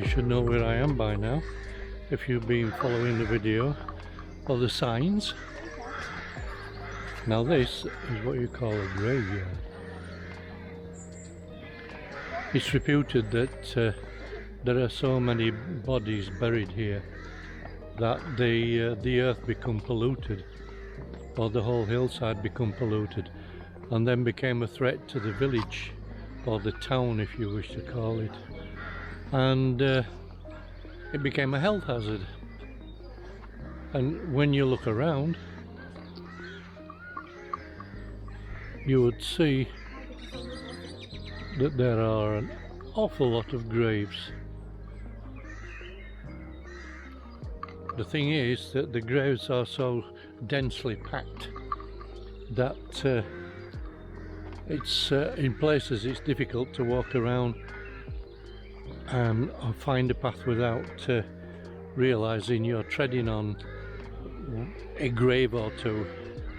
you should know where I am by now if you've been following the video or the signs. Now this is what you call a graveyard. It's reputed that there are so many bodies buried here that the earth become polluted, or the whole hillside become polluted, and then became a threat to the village, or the town if you wish to call it, and it became a health hazard. And when you look around, you would see that there are an awful lot of graves. The thing is that the graves are so densely packed that it's in places it's difficult to walk around and find a path without realizing you're treading on a grave or two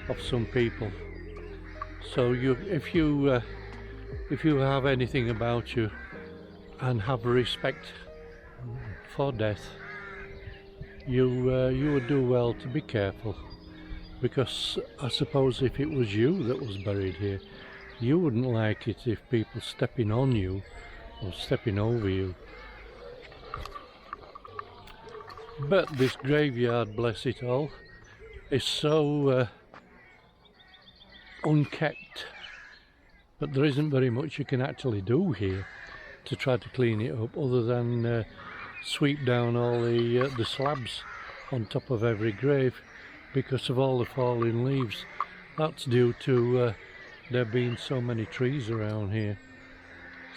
of some people. So if you have anything about you and have respect for death, you would do well to be careful, because I suppose if it was you that was buried here, you wouldn't like it if people stepping on you or stepping over you. But this graveyard, bless it all, is so unkept that there isn't very much you can actually do here to try to clean it up, other than sweep down all the slabs on top of every grave because of all the fallen leaves. That's due to there being so many trees around here.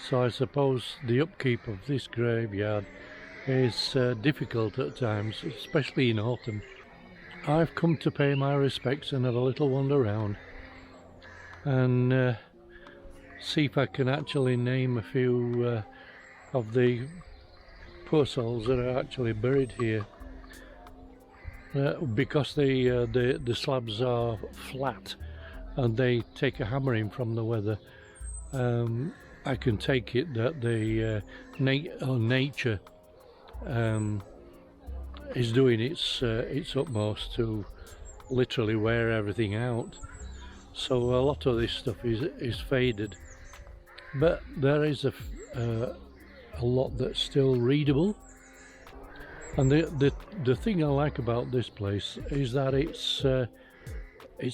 So I suppose the upkeep of this graveyard is difficult at times, especially in autumn. I've come to pay my respects and have a little wander around and see if I can actually name a few of the poor souls that are actually buried here. Because the slabs are flat and they take a hammering from the weather, I can take it that the nature is doing its utmost to literally wear everything out. So a lot of this stuff is faded, but there is a lot that's still readable. And the thing I like about this place is that it's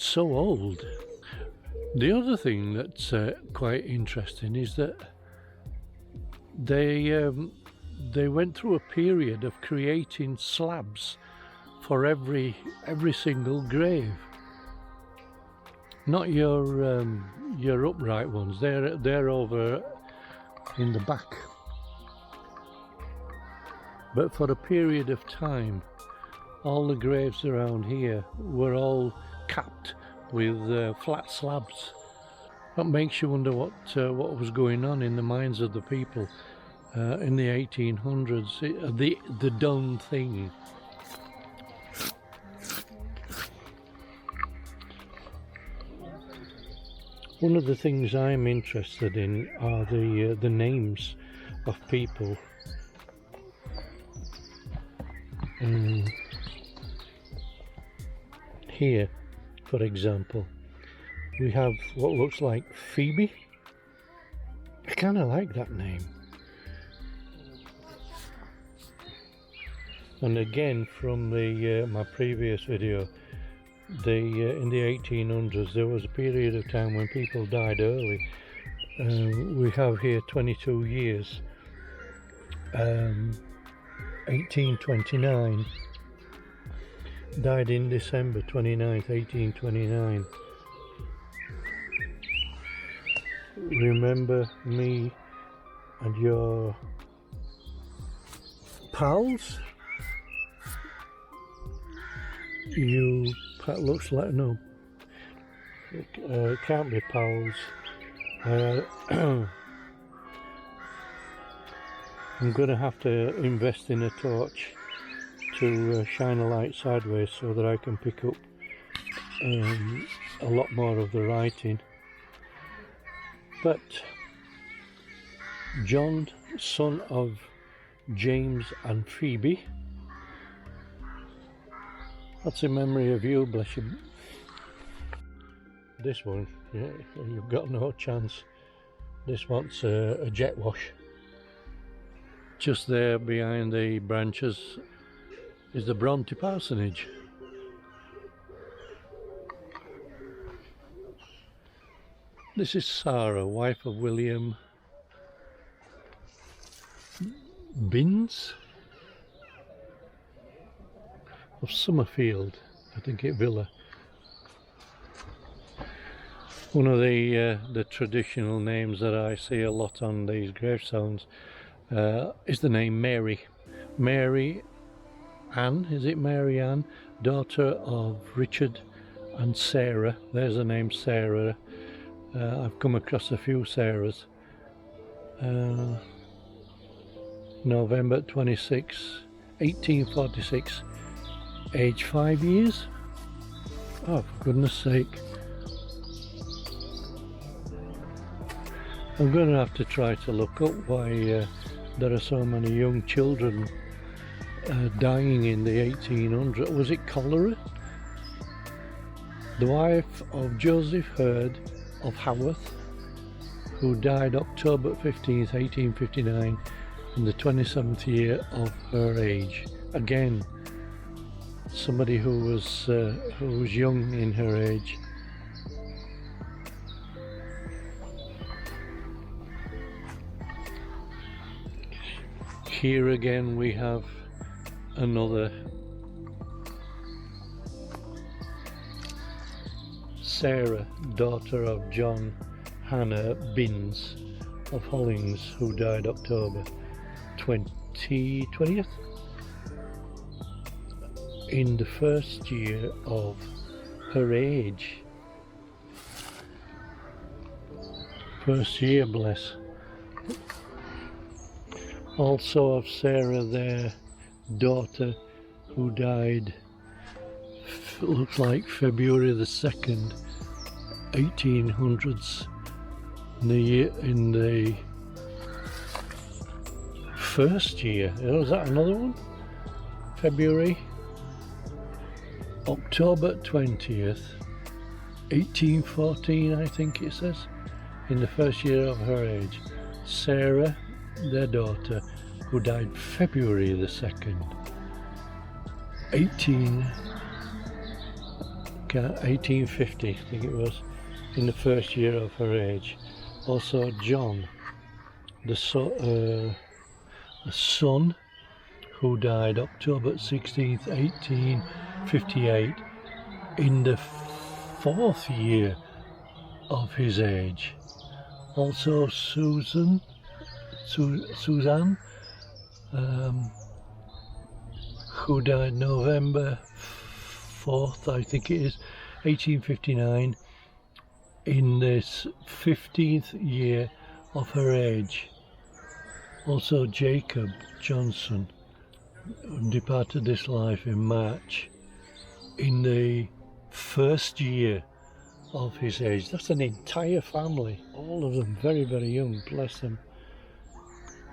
so old. The other thing that's quite interesting is that they went through a period of creating slabs for every single grave. Not your upright ones. They're over in the back. But for a period of time, all the graves around here were all capped with flat slabs. That makes you wonder what was going on in the minds of the people in the 1800s. The done thing. One of the things I'm interested in are the names of people. Here, for example, we have what looks like Phoebe. I kind of like that name. And again, from my previous video, in the 1800s there was a period of time when people died early. We have here 22 years. 1829, died in December 29th, 1829. Remember me and your pals? You looks like, no, can't be pals. I'm going to have to invest in a torch to shine a light sideways so that I can pick up a lot more of the writing. But John, son of James and Phoebe. That's in memory of you, bless you. This one, yeah, you've got no chance. This one's a jet wash. Just there behind the branches is the Bronte parsonage. This is Sarah, wife of William Binns of Summerfield, I think it Villa. One of the traditional names that I see a lot on these gravestones is the name Mary. Mary Ann, is it Mary Ann? Daughter of Richard and Sarah. There's the name Sarah. I've come across a few Sarahs. November 26, 1846, age 5 years. Oh, for goodness sake. I'm going to have to try to look up why there are so many young children dying in the 1800s. Was it cholera? The wife of Joseph Hurd of Haworth, who died October 15th, 1859, in the 27th year of her age. Again, somebody who was young in her age. Here again we have another Sarah, daughter of John Hannah Binns of Hollings, who died October 20th in the first year of her age. First year, bless. Also of Sarah, their daughter, who died, looks like February the 2nd, 1800s, in the first year. Oh, is that another one? February, October 20th, 1814, I think it says, in the first year of her age. Sarah, their daughter, who died February the 2nd, 1850, I think it was, in the first year of her age. Also John, the son, who died October 16th, 1858, in the 4th year of his age. Also Suzanne, who died November 4th, I think it is, 1859, in this 15th year of her age. Also Jacob Johnson departed this life in March, in the first year of his age. That's an entire family, all of them very, very young, bless them.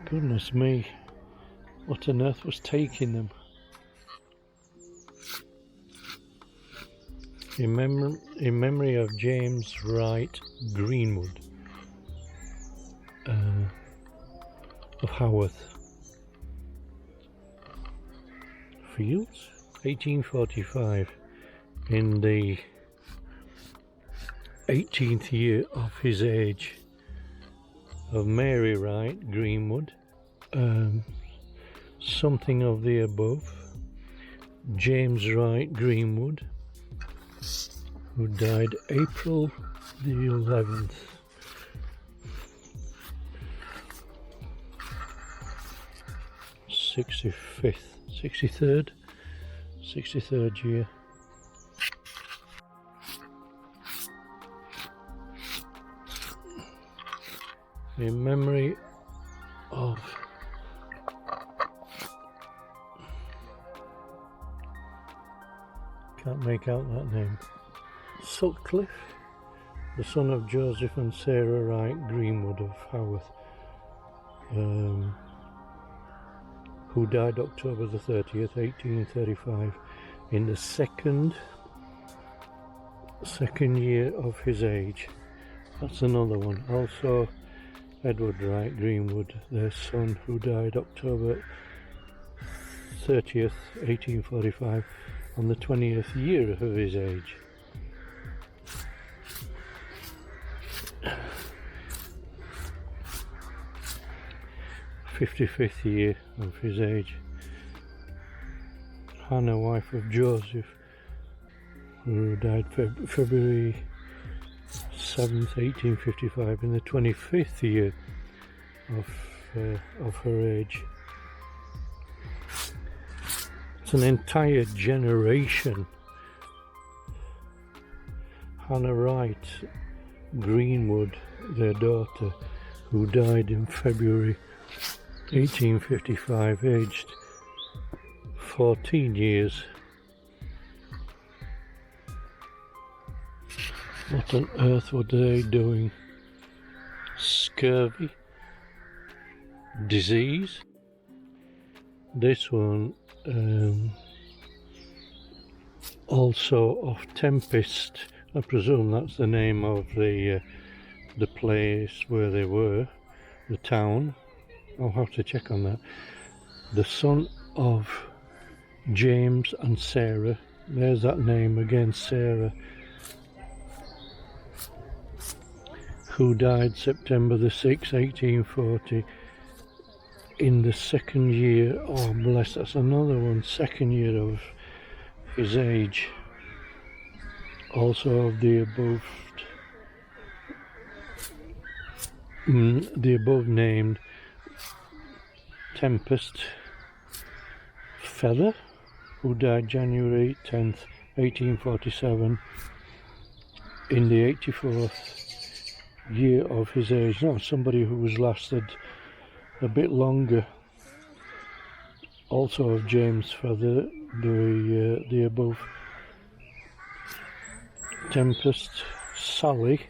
Goodness me, what on earth was taking them? In memory of James Wright Greenwood of Haworth. Fields, 1845, in the 18th year of his age. Of Mary Wright Greenwood, something of the above. James Wright Greenwood, who died April the 11th. Sixty-third year. In memory of can't make out that name. Sutcliffe, the son of Joseph and Sarah Wright Greenwood of Haworth. who died October the 30th, 1835, in the second year of his age. That's another one. Also, Edward Wright Greenwood, their son, who died October 30th, 1845, on the 20th year of his age. '55th year of his age. Hannah, wife of Joseph, who died February 7th, 1855, in the 25th year of her age. It's an entire generation. Hannah Wright Greenwood, their daughter, who died in February 1855, aged 14 years. What on earth were they doing? Scurvy? Disease? This one also of Tempest. I presume that's the name of the place where they were, the town. I'll have to check on that. The son of James and Sarah. There's that name again, Sarah, who died September the 6th, 1840, in the second year. Oh bless, that's another one. Second year of his age. Also of the above named Tempest Feather, who died January 10th, 1847, in the 84th year of his age. Now, somebody who has lasted a bit longer. Also of James Feather, the above Tempest, Sally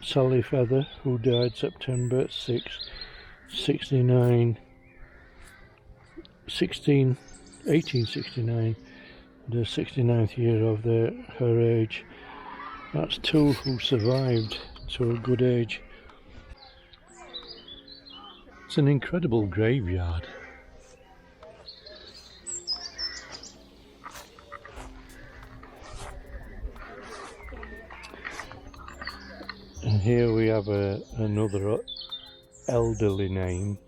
Feather, who died September 6th, 1869, the 69th year of her age. That's two who survived to a good age. It's an incredible graveyard. And here we have another elderly name,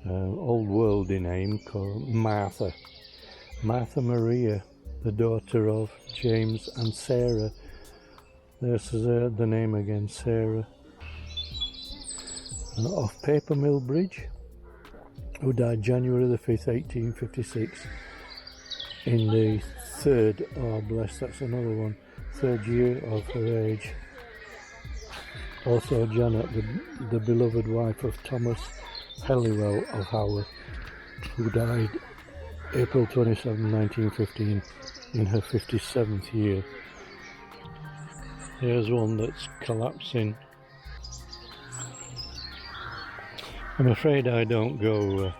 old worldy name, called Martha. Martha Maria, the daughter of James and Sarah. There's the name again, Sarah. Of Paper Mill Bridge, who died January the 5th, 1856, in the third, oh bless, that's another one, third year of her age. Also Janet, the beloved wife of Thomas Helliwell of Haworth, who died April 27, 1915, in her 57th year. Here's one that's collapsing. I'm afraid I don't go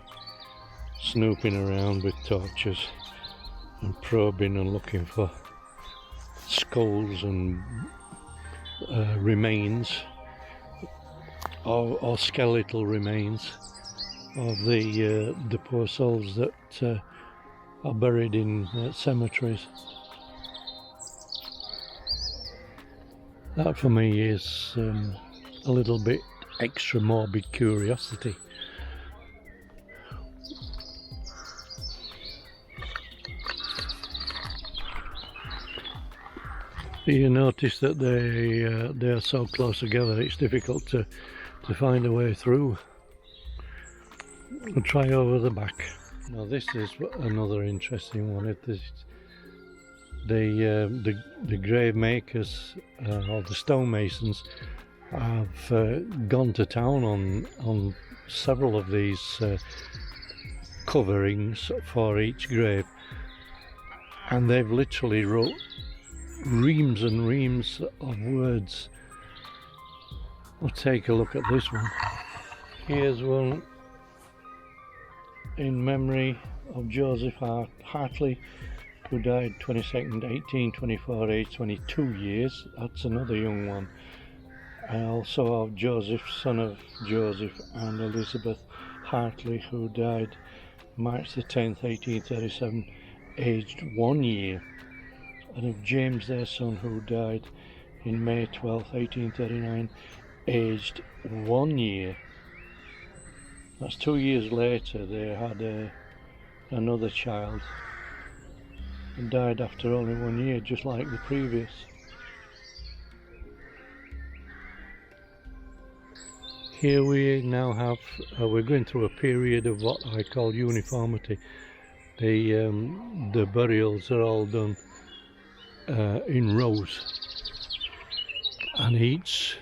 snooping around with torches and probing and looking for skulls and remains or skeletal remains of the poor souls that are buried in cemeteries. That for me is a little bit extra morbid curiosity. You notice that they are so close together, it's difficult to find a way through. I'll try over the back. Now this is another interesting one. It is the grave makers or the stonemasons have gone to town on several of these coverings for each grave, and they've literally wrote reams and reams of words. We'll take a look at this one. Here's one in memory of Joseph Hartley, who died 22nd 1824, aged 22 years. That's another young one. And also of Joseph, son of Joseph and Elizabeth Hartley, who died March the 10th 1837, aged 1 year. And of James, their son, who died in May 12th 1839, aged 1 year. That's 2 years later they had another child, and died after only 1 year, just like the previous. Here we now have, we're going through a period of what I call uniformity. The burials are all done in rows, and each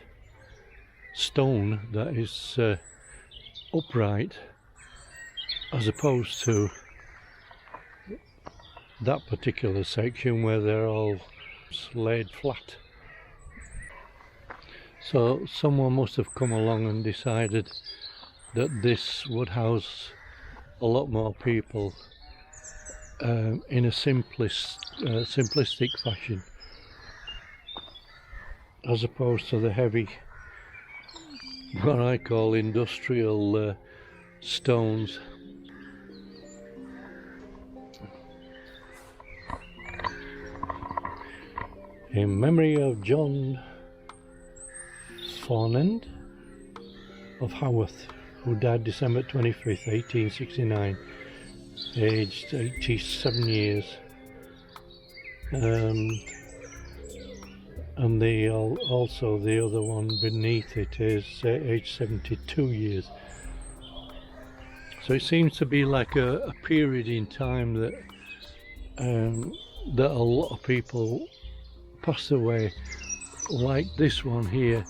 stone that is upright, as opposed to that particular section where they're all laid flat. So someone must have come along and decided that this would house a lot more people in a simplistic fashion, as opposed to the heavy, what I call industrial stones. In memory of John Fornand of Haworth, who died December 25th 1869, aged 87 years. And also the other one beneath it is aged 72 years. So it seems to be like a period in time that that a lot of people passed away. Like this one here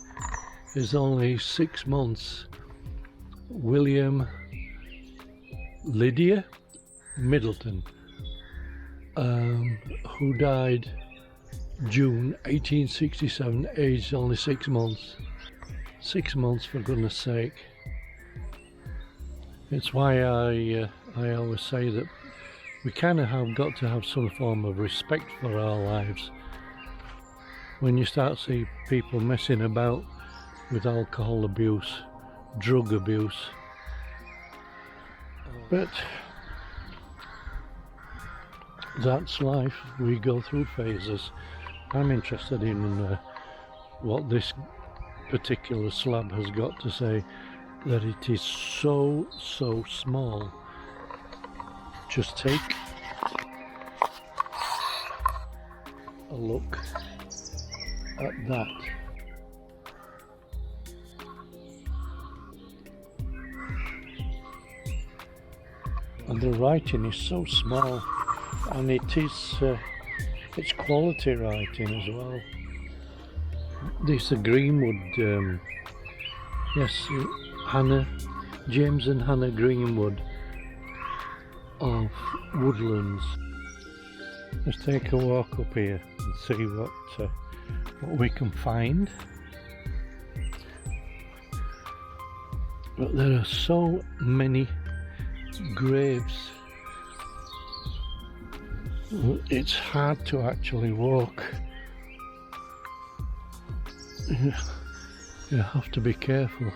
is only 6 months. William Lydia Middleton, who died June 1867, aged only 6 months. 6 months, for goodness sake. It's why I always say that we kind of have got to have some form of respect for our lives. When you start seeing people messing about with alcohol abuse, drug abuse, but that's life. We go through phases. I'm interested in what this particular slab has got to say, that it is so small. Just take a look at that. And the writing is so small, and it is it's quality writing as well. This is Greenwood, yes, James and Hannah Greenwood of Woodlands. Let's take a walk up here and see what we can find. But there are so many graves, it's hard to actually walk. You have to be careful.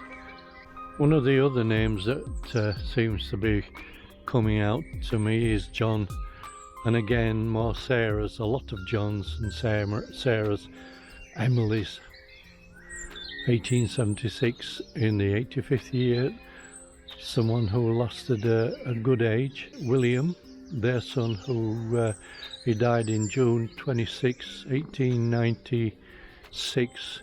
One of the other names that seems to be coming out to me is John, and again more Sarahs, a lot of Johns and Sarahs, Emily's. 1876, in the 85th year, someone who lasted a good age. William, their son, who he died in June 26, 1896,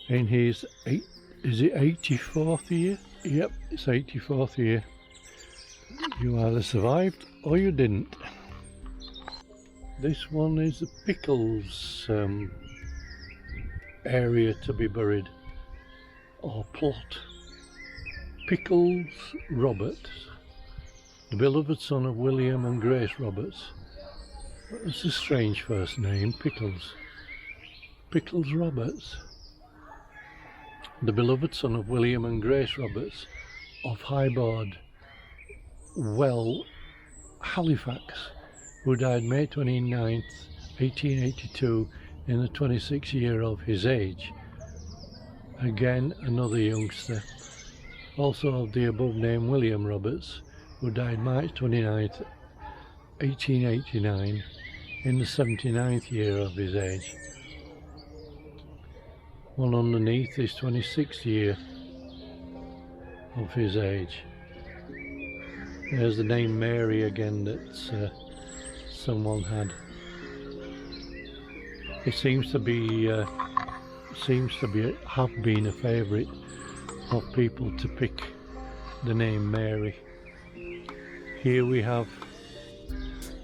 in his 84th year? Yep, it's 84th year. You either survived or you didn't. This one is the Pickles area to be buried, or plot. Pickles Roberts, the beloved son of William and Grace Roberts. It's a strange first name, Pickles. Pickles Roberts, the beloved son of William and Grace Roberts of Highboard, Well, Halifax, who died May 29th, 1882, in the 26th year of his age. Again, another youngster, also of the above name William Roberts, who died March 29th, 1889, in the 79th year of his age. One underneath is 26th year of his age. There's the name Mary again that someone had. It seems to have been a favourite of people to pick the name Mary. Here we have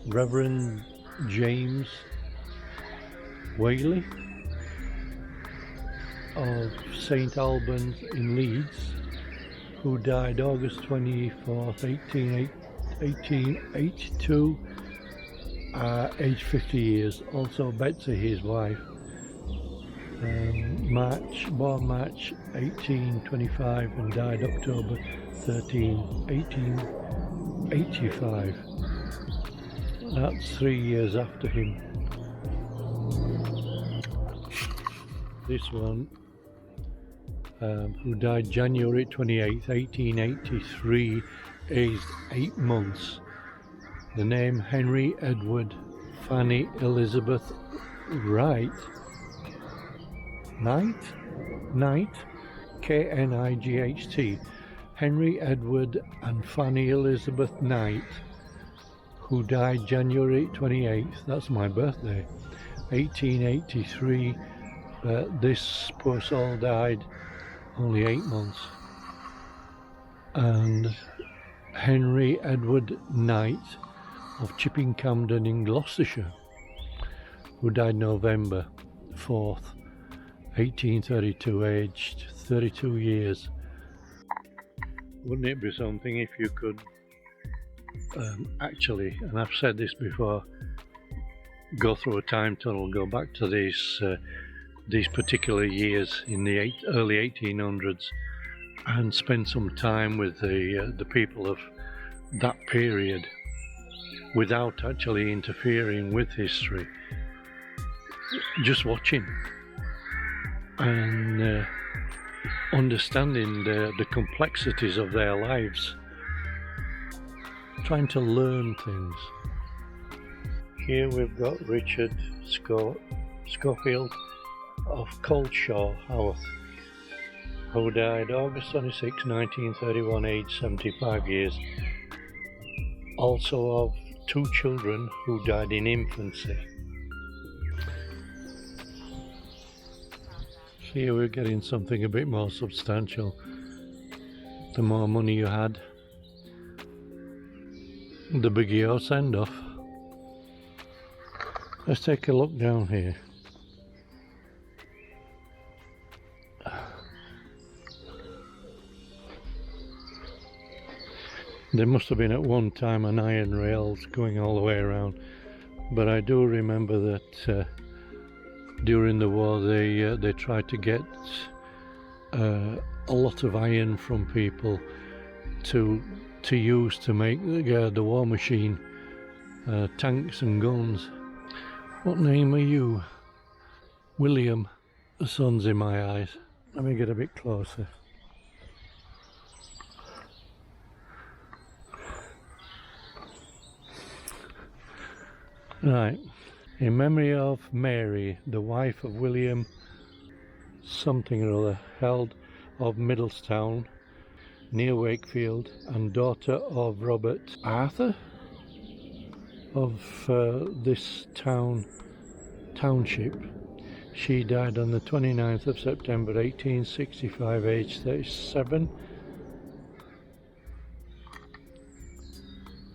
Reverend James Whaley of St Albans in Leeds, who died August 24th, 1882, aged 50 years. Also Betsy, his wife, born March 1825 and died October 13, 1885. That's 3 years after him. This one, who died January 28th, 1883, aged 8 months. The name Henry Edward Fanny Elizabeth Knight, Knight, Henry Edward and Fanny Elizabeth Knight, who died January 28th, that's my birthday, 1883. This poor soul died only 8 months. And Henry Edward Knight of Chipping Campden in Gloucestershire, who died November 4th, 1832, aged 32 years. Wouldn't it be something if you could actually, and I've said this before, go through a time tunnel, go back to these particular years in the early 1800s and spend some time with the people of that period without actually interfering with history, just watching and understanding the complexities of their lives, trying to learn things. Here we've got Richard Schofield of Coldshaw, Haworth, who died August 26, 1931, aged 75 years. Also of 2 children who died in infancy. Here we're getting something a bit more substantial. The more money you had, the bigger your send-off. Let's take a look down here. There must have been at one time an iron rails going all the way around, but I do remember that during the war they tried to get a lot of iron from people to use to make the war machine, tanks and guns. What name are you? William. The sun's in my eyes. Let me get a bit closer. Right. In memory of Mary, the wife of William something or other, held of Middlestown, near Wakefield, and daughter of Robert Arthur of this township. She died on the 29th of September 1865, aged 37.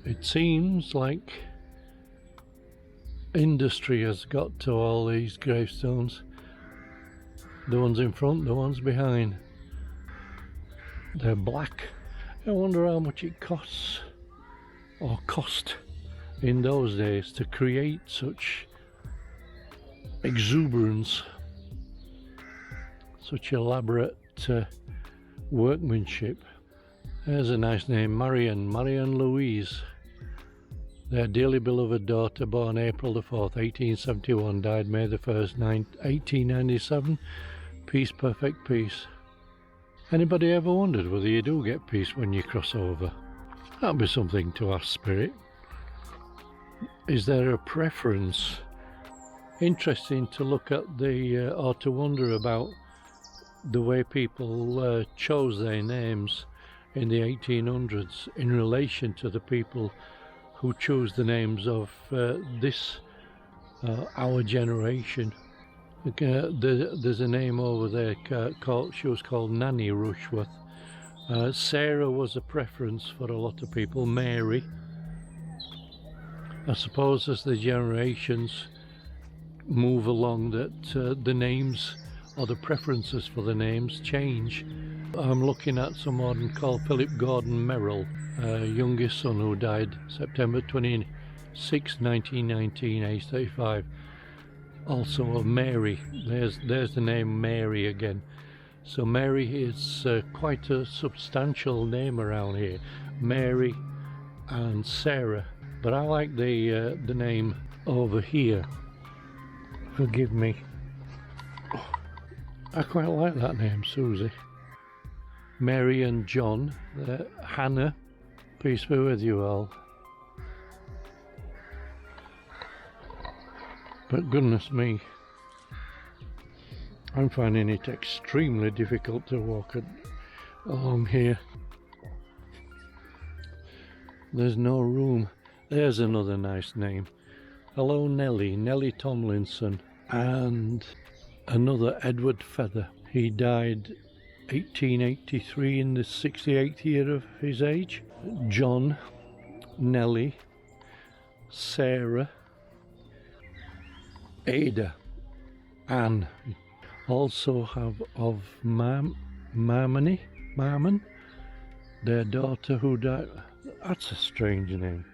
It seems like industry has got to all these gravestones. The ones in front, the ones behind. They're black. I wonder how much it costs, or cost, in those days to create such exuberance, such elaborate workmanship. There's a nice name, Marion Louise. Their dearly beloved daughter, born April the 4th, 1871, died May the 1st, 1897. Peace, perfect peace. Anybody ever wondered whether you do get peace when you cross over? That'd be something to ask Spirit. Is there a preference? Interesting to look at or to wonder about the way people chose their names in the 1800s in relation to the people who chose the names of our generation. There's a name over there she was called Nanny Rushworth. Sarah was a preference for a lot of people. Mary. I suppose as the generations move along that the names or the preferences for the names change. I'm looking at someone called Philip Gordon Merrill, youngest son who died September 26, 1919, age 35. Also of Mary. There's the name Mary again. So Mary is quite a substantial name around here. Mary and Sarah. But I like the name over here. Forgive me. I quite like that name, Susie. Mary and John. Hannah. Peace be with you all. But goodness me, I'm finding it extremely difficult to walk along here. There's no room. There's another nice name. Hello Nellie Tomlinson, and another Edward Feather. He died 1883 in the 68th year of his age. John, Nellie, Sarah, Ada, Anne. Also have of Marmon, their daughter who died. That's a strange name.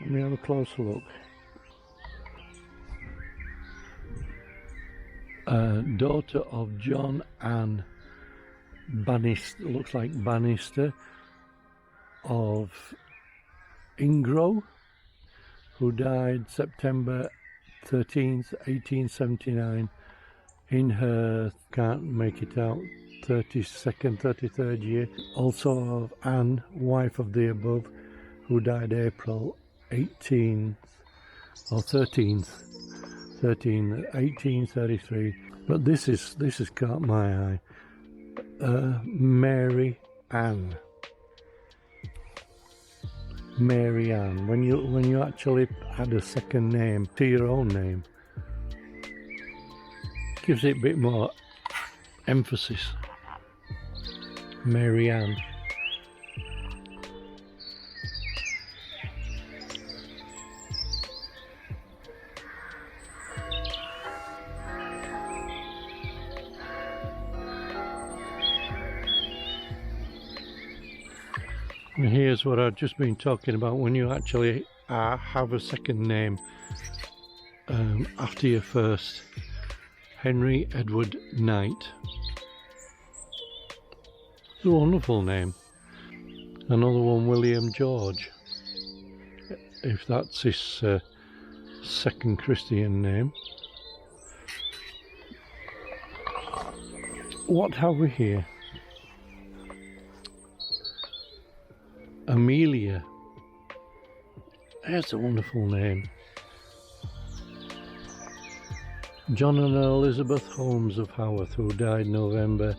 Let me have a closer look. Daughter of John Anne Bannister, looks like Bannister of Ingro, who died September 13th, 1879, in her, can't make it out, 32nd, 33rd year. Also of Anne, wife of the above, who died April 18th, or 13th, 1833. But this has caught my eye. Mary Ann. Mary Ann. When you actually add a second name to your own name, gives it a bit more emphasis. Mary Ann. And here's what I've just been talking about, when you actually have a second name after your first. Henry Edward Knight. It's a wonderful name. Another one, William George, if that's his second Christian name. What have we here? Amelia. That's a wonderful name. John and Elizabeth Holmes of Haworth, who died November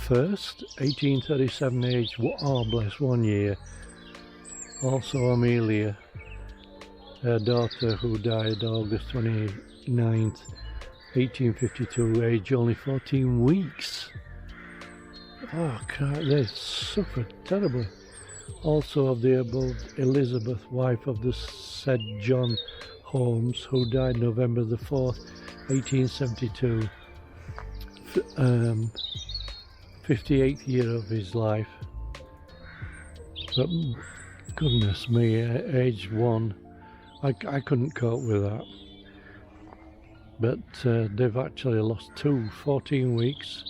1st, 1837, aged, oh bless, 1 year. Also Amelia, her daughter, who died August 29th, 1852, aged only 14 weeks. Oh, God, they suffered terribly. Also of the above, Elizabeth, wife of the said John Holmes, who died November the 4th, 1872, 58th year of his life. But goodness me, age 1, I couldn't cope with that. But they've actually lost 2, 14 weeks.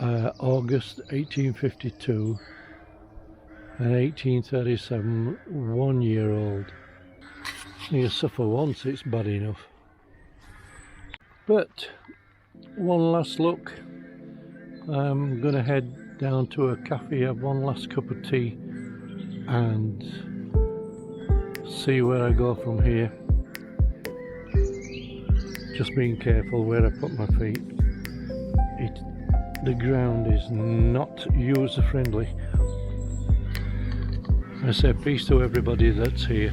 August 1852 and 1837, 1 year old. You suffer once, it's bad enough. But one last look. I'm gonna head down to a cafe, have one last cup of tea and see where I go from here. Just being careful where I put my feet. The ground is not user friendly. I say peace to everybody that's here.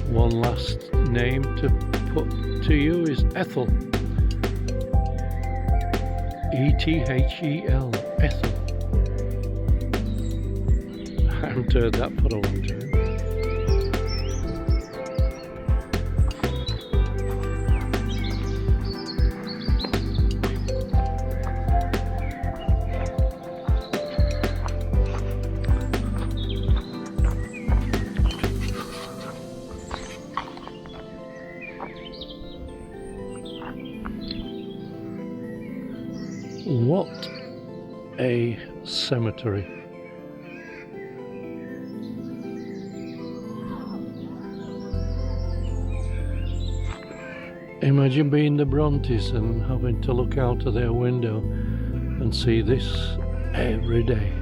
One last name to put to you is Ethel. E-T-H-E-L, Ethel. I haven't heard that for a long time. What a cemetery. Imagine being the Brontes and having to look out of their window and see this every day.